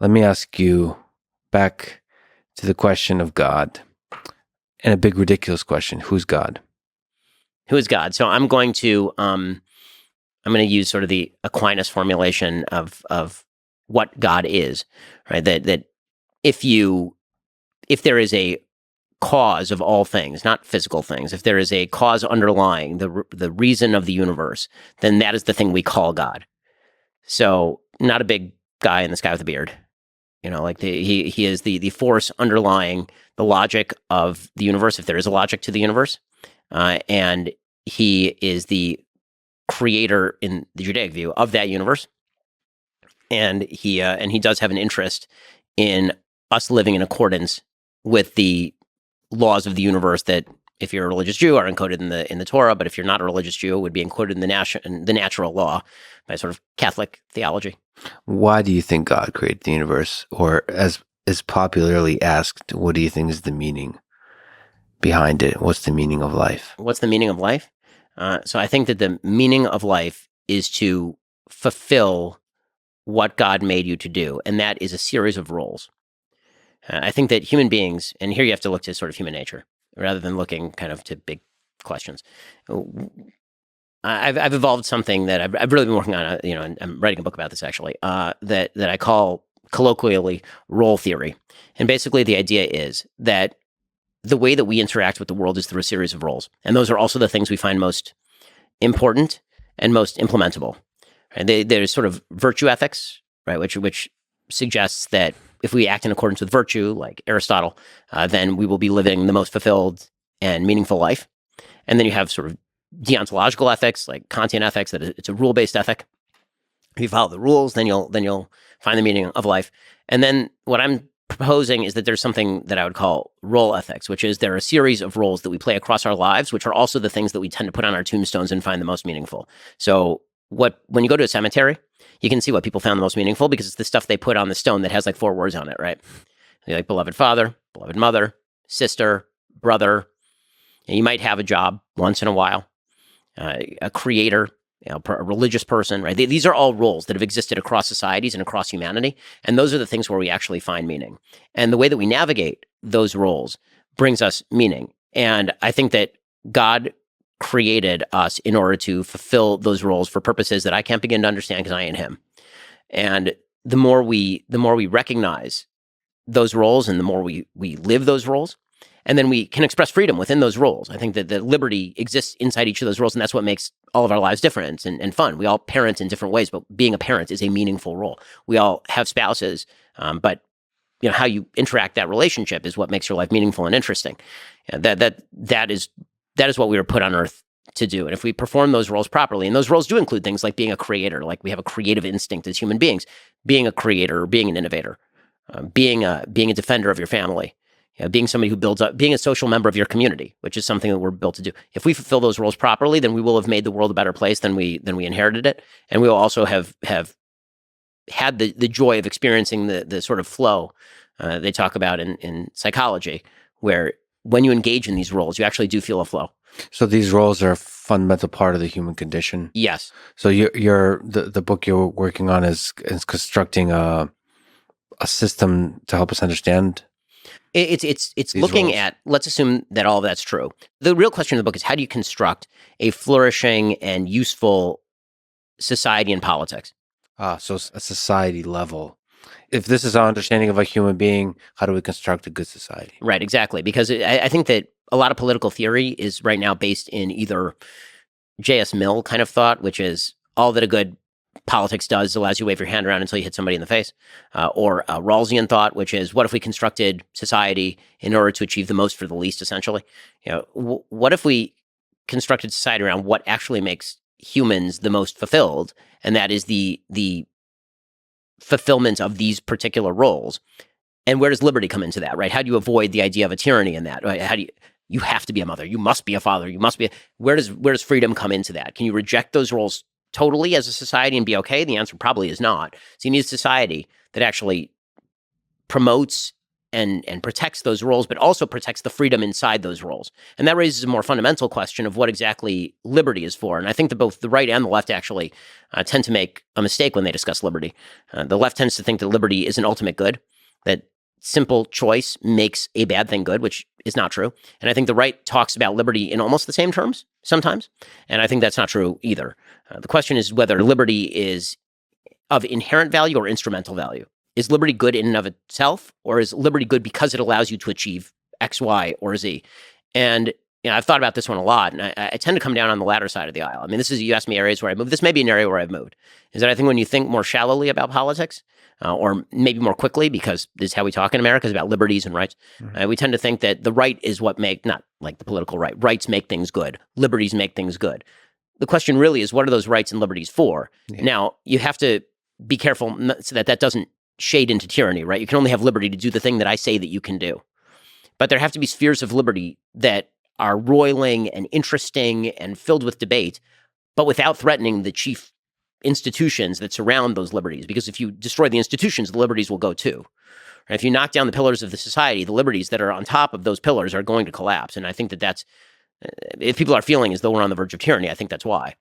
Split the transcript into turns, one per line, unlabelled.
Let me ask you back to the question of God, and a big ridiculous question: who's God?
Who is God? So I'm going to use sort of the Aquinas formulation of what God is, right? That if there is a cause of all things, not physical things, if there is a cause underlying the reason of the universe, then that is the thing we call God. So not a big guy in the sky with a beard, like he is the force underlying the logic of the universe, if there is a logic to the universe, and he is the creator in the Judaic view of that universe, and he does have an interest in us living in accordance with the laws of the universe that, if you're a religious Jew, are encoded in the Torah, but if you're not a religious Jew, it would be encoded in the natural law by sort of Catholic theology.
Why do you think God created the universe? Or, as is popularly asked, what do you think is the meaning behind it? What's the meaning of life?
What's the meaning of life? So I think that the meaning of life is to fulfill what God made you to do, and that is a series of roles. I think that human beings, and here you have to look to sort of human nature rather than looking kind of to big questions. I've evolved something that I've really been working on, and I'm writing a book about this actually, that I call colloquially role theory. And basically the idea is that the way that we interact with the world is through a series of roles. And those are also the things we find most important and most implementable. Right? There's sort of virtue ethics, right, which suggests that if we act in accordance with virtue, like Aristotle, then we will be living the most fulfilled and meaningful life. And then you have sort of deontological ethics, like Kantian ethics, that it's a rule-based ethic. If you follow the rules, then you'll find the meaning of life. And then what I'm proposing is that there's something that I would call role ethics, which is there are a series of roles that we play across our lives, which are also the things that we tend to put on our tombstones and find the most meaningful. So when you go to a cemetery, you can see what people found the most meaningful because it's the stuff they put on the stone that has like 4 words on it, right? Like beloved father, beloved mother, sister, brother. And you might have a job once in a while, a creator, a religious person, right? These are all roles that have existed across societies and across humanity. And those are the things where we actually find meaning. And the way that we navigate those roles brings us meaning. And I think that God created us in order to fulfill those roles for purposes that I can't begin to understand because I ain't him. And the more we recognize those roles and the more we live those roles, and then we can express freedom within those roles. I think that the liberty exists inside each of those roles, and that's what makes all of our lives different and fun. We all parent in different ways, but being a parent is a meaningful role. We all have spouses, but how you interact that relationship is what makes your life meaningful and interesting. And that is what we were put on earth to do. And if we perform those roles properly, and those roles do include things like being a creator, like we have a creative instinct as human beings, being a creator, being an innovator, being a defender of your family, being somebody who builds up, being a social member of your community, which is something that we're built to do. If we fulfill those roles properly, then we will have made the world a better place than we inherited it. And we will also have had the joy of experiencing the sort of flow they talk about in psychology, where when you engage in these roles, you actually do feel a flow.
So these roles are a fundamental part of the human condition.
Yes.
So the book you're working on is constructing a system to help us understand.
It's looking roles. At, let's assume that all of that's true. The real question of the book is, how do you construct a flourishing and useful society and politics?
So a society level. If this is our understanding of a human being, how do we construct a good society?
Right, exactly. Because I think that a lot of political theory is right now based in either J.S. Mill kind of thought, which is all that a good politics does allows you to wave your hand around until you hit somebody in the face, or Rawlsian thought, which is, what if we constructed society in order to achieve the most for the least, essentially? What if we constructed society around what actually makes humans the most fulfilled, and that is the fulfillment of these particular roles? And where does liberty come into that, right? How do you avoid the idea of a tyranny in that? Right? How do you have to be a mother, you must be a father, you must be where does freedom come into that? Can you reject those roles totally as a society and be okay? The answer probably is not. So you need a society that actually promotes and protects those roles, but also protects the freedom inside those roles. And that raises a more fundamental question of what exactly liberty is for. And I think that both the right and the left actually tend to make a mistake when they discuss liberty. The left tends to think that liberty is an ultimate good, that simple choice makes a bad thing good, which is not true. And I think the right talks about liberty in almost the same terms sometimes. And I think that's not true either. The question is whether liberty is of inherent value or instrumental value. Is liberty good in and of itself, or is liberty good because it allows you to achieve X, Y, or Z? And I've thought about this one a lot, and I tend to come down on the latter side of the aisle. I mean, you asked me areas where I moved. This may be an area where I've moved. Is that I think when you think more shallowly about politics, or maybe more quickly, because this is how we talk in America, is about liberties and rights, we tend to think that the right is what not like the political right. Rights make things good. Liberties make things good. The question really is, what are those rights and liberties for? Yeah. Now, you have to be careful so that doesn't shade into tyranny, right? You can only have liberty to do the thing that I say that you can do. But there have to be spheres of liberty that are roiling and interesting and filled with debate, but without threatening the chief institutions that surround those liberties. Because if you destroy the institutions, the liberties will go too. Right? If you knock down the pillars of the society, the liberties that are on top of those pillars are going to collapse. And I think that's, if people are feeling as though we're on the verge of tyranny, I think that's why.